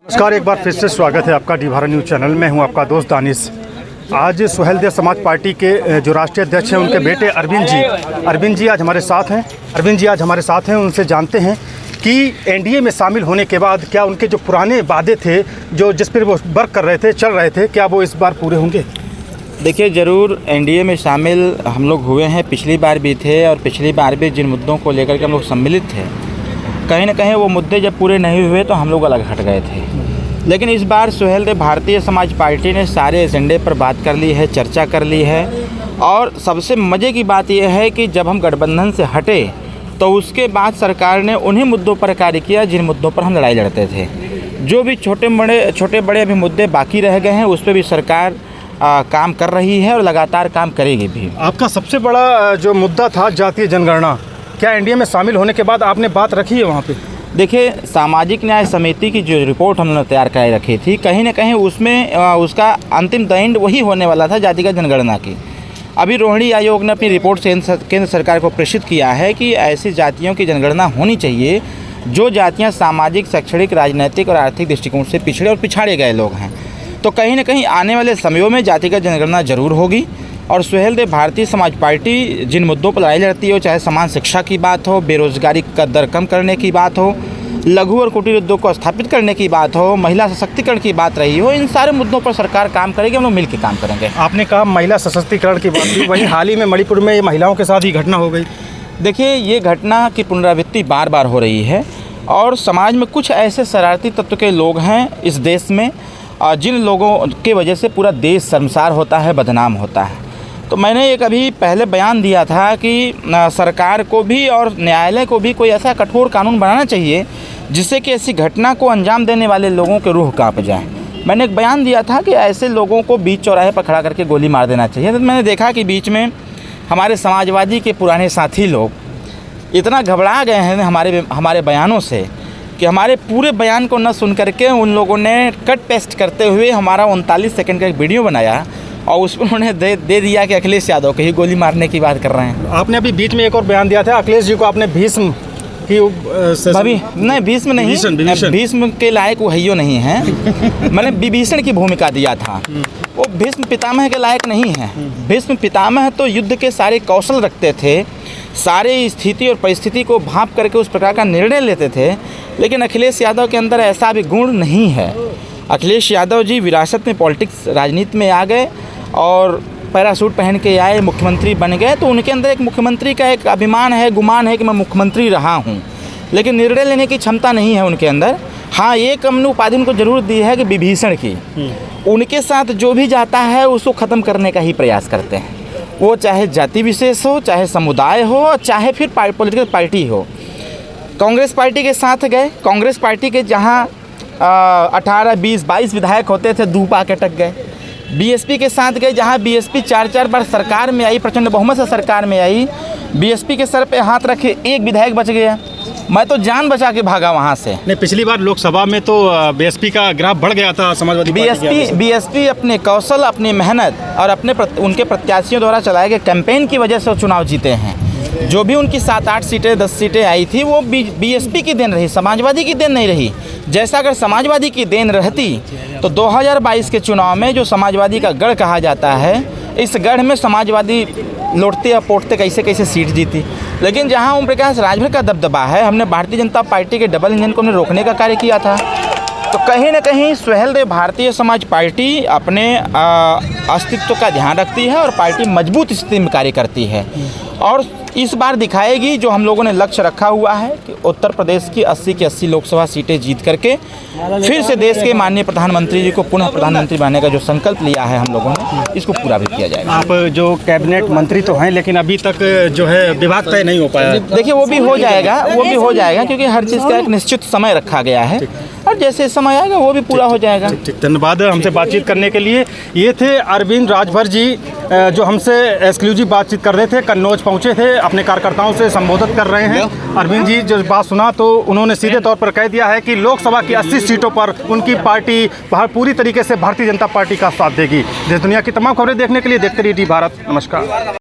नमस्कार, एक बार फिर से स्वागत है आपका डी भारत न्यूज़ चैनल में। हूं आपका दोस्त दानिश। आज सुहेलदेव समाज पार्टी के जो राष्ट्रीय अध्यक्ष हैं उनके बेटे अरविंद जी आज हमारे साथ हैं। उनसे जानते हैं कि एनडीए में शामिल होने के बाद क्या उनके जो पुराने वादे थे, जो जिस पर वो वर्क कर रहे थे, चल रहे थे, क्या वो इस बार पूरे होंगे? देखिए, ज़रूर एनडीए में शामिल हम लोग हुए हैं, पिछली बार भी थे और पिछली बार भी जिन मुद्दों को लेकर के हम लोग सम्मिलित थे, कहीं ना कहीं वो मुद्दे जब पूरे नहीं हुए तो हम लोग अलग हट गए थे। लेकिन इस बार सुहेलदेव भारतीय समाज पार्टी ने सारे एजेंडे पर बात कर ली है, चर्चा कर ली है। और सबसे मज़े की बात यह है कि जब हम गठबंधन से हटे तो उसके बाद सरकार ने उन्हीं मुद्दों पर कार्य किया जिन मुद्दों पर हम लड़ाई लड़ते थे। जो भी छोटे बड़े अभी मुद्दे बाकी रह गए हैं उस पर भी सरकार काम कर रही है और लगातार काम करेगी भी। आपका सबसे बड़ा जो मुद्दा था जातीय जनगणना, क्या एनडीए में शामिल होने के बाद आपने बात रखी है वहाँ पे? देखिए, सामाजिक न्याय समिति की जो रिपोर्ट हमने तैयार कर रखी थी, कहीं ना कहीं उसमें उसका अंतिम एंड वही होने वाला था, जातिगत जनगणना की। अभी रोहिणी आयोग ने अपनी रिपोर्ट से केंद्र सरकार को प्रेषित किया है कि ऐसी जातियों की जनगणना होनी चाहिए जो जातियाँ सामाजिक, शैक्षणिक, राजनीतिक और आर्थिक दृष्टिकोण से पिछड़े और पिछाड़े गए लोग हैं। तो कहीं ना कहीं आने वाले समयों में जातिगत जनगणना जरूर होगी। और सुहेलदेव भारतीय समाज पार्टी जिन मुद्दों पर लड़ाई लड़ती हो, चाहे समान शिक्षा की बात हो, बेरोजगारी का दर कम करने की बात हो, लघु और कुटीर उद्योग को स्थापित करने की बात हो, महिला सशक्तिकरण की बात रही हो, इन सारे मुद्दों पर सरकार काम करेगी, हम लोग मिल के काम करेंगे। आपने कहा महिला सशक्तिकरण की बात की, वहीं हाल ही में मणिपुर में महिलाओं के साथ ही घटना हो गई। देखिए, ये घटना की पुनरावृत्ति बार बार हो रही है और समाज में कुछ ऐसे शरारती तत्व के लोग हैं इस देश में जिन लोगों की वजह से पूरा देश शर्मसार होता है, बदनाम होता है। तो मैंने एक अभी पहले बयान दिया था कि सरकार को भी और न्यायालय को भी कोई ऐसा कठोर कानून बनाना चाहिए जिससे कि ऐसी घटना को अंजाम देने वाले लोगों के रूह कांप जाए। मैंने एक बयान दिया था कि ऐसे लोगों को बीच चौराहे पर खड़ा करके गोली मार देना चाहिए। तो मैंने देखा कि बीच में हमारे समाजवादी के पुराने साथी लोग इतना घबरा गए हैं हमारे बयानों से कि हमारे पूरे बयान को न सुन करके उन लोगों ने कट पेस्ट करते हुए हमारा 39 सेकंड का एक वीडियो बनाया और उसमें उन्होंने दे दिया कि अखिलेश यादव को ही गोली मारने की बात कर रहे हैं। आपने अभी बीच में एक और बयान दिया था, अखिलेश जी को आपने भीष्म की नहीं, भीष्म नहीं, भीष्म के लायक वो हइयो नहीं है। मैंने विभीषण की भूमिका दिया था, वो भीष्म पितामह के लायक नहीं है। भीष्म पितामह तो युद्ध के सारे कौशल रखते थे, सारे स्थिति और परिस्थिति को भांप करके उस प्रकार का निर्णय लेते थे। लेकिन अखिलेश यादव के अंदर ऐसा भी गुण नहीं है। अखिलेश यादव जी विरासत में पॉलिटिक्स, राजनीति में आ गए और पैरासूट पहन के आए, मुख्यमंत्री बन गए। तो उनके अंदर एक मुख्यमंत्री का एक अभिमान है, गुमान है कि मैं मुख्यमंत्री रहा हूं, लेकिन निर्णय लेने की क्षमता नहीं है उनके अंदर। हाँ, एक हमने उपाधि उनको जरूर दी है कि विभीषण की। उनके साथ जो भी जाता है उसको ख़त्म करने का ही प्रयास करते हैं, वो चाहे जाति विशेष हो, चाहे समुदाय हो, चाहे फिर पॉलिटिकल पार्टी हो। कांग्रेस पार्टी के साथ गए, कांग्रेस पार्टी के जहाँ 18, 20, 22 विधायक होते थे, 2 पाके अटक गए। बीएसपी के साथ गए, जहां बीएसपी 4-4 बार सरकार में आई, प्रचंड बहुमत से सरकार में आई, बीएसपी के सर पे हाथ रखे, एक विधायक बच गया। मैं तो जान बचा के भागा वहां से। नहीं, पिछली बार लोकसभा में तो बीएसपी का ग्राफ बढ़ गया था समाजवादी बीएसपी अपने कौशल, अपनी मेहनत और उनके प्रत्याशियों द्वारा चलाए गए कैंपेन की वजह से चुनाव जीते हैं। जो भी उनकी 7-8 सीटें, 10 सीटें आई थी, वो बीएसपी की देन रही, समाजवादी की देन नहीं रही। जैसा अगर समाजवादी की देन रहती तो 2022 के चुनाव में जो समाजवादी का गढ़ कहा जाता है, इस गढ़ में समाजवादी लौटते या पोटते कैसे सीट जीती। लेकिन जहां ओम प्रकाश राजभर का दबदबा है, हमने भारतीय जनता पार्टी के डबल इंजन को हमने रोकने का कार्य किया था। तो कहीं ना कहीं सुहेलदेव भारतीय समाज पार्टी अपने अस्तित्व का ध्यान रखती है और पार्टी मजबूत स्थिति में कार्य करती है। और इस बार दिखाएगी जो हम लोगों ने लक्ष्य रखा हुआ है कि उत्तर प्रदेश की 80 की 80 लोकसभा सीटें जीत करके फिर से देश के माननीय प्रधानमंत्री जी को पुनः प्रधानमंत्री बनने का जो संकल्प लिया है हम लोगों ने, इसको पूरा भी किया जाएगा। आप जो कैबिनेट मंत्री तो हैं, लेकिन अभी तक जो है विभाग तय नहीं हो पाया। देखिए, वो भी हो जाएगा क्योंकि हर चीज़ का एक निश्चित समय रखा गया है और जैसे समय आएगा वो भी पूरा हो जाएगा। ठीक, धन्यवाद हमसे बातचीत करने के लिए। ये थे अरविंद राजभर जी जो हमसे एक्सक्लूसिव बातचीत कर रहे थे, कन्नौज पहुंचे थे, अपने कार्यकर्ताओं से संबोधित कर रहे हैं। अरविंद जी जो बात सुना तो उन्होंने सीधे तौर पर कह दिया है कि लोकसभा की 80 सीटों पर उनकी पार्टी पूरी तरीके से भारतीय जनता पार्टी का साथ देगी। देश दुनिया की तमाम खबरें देखने के लिए देखते रहिए डी भारत। नमस्कार।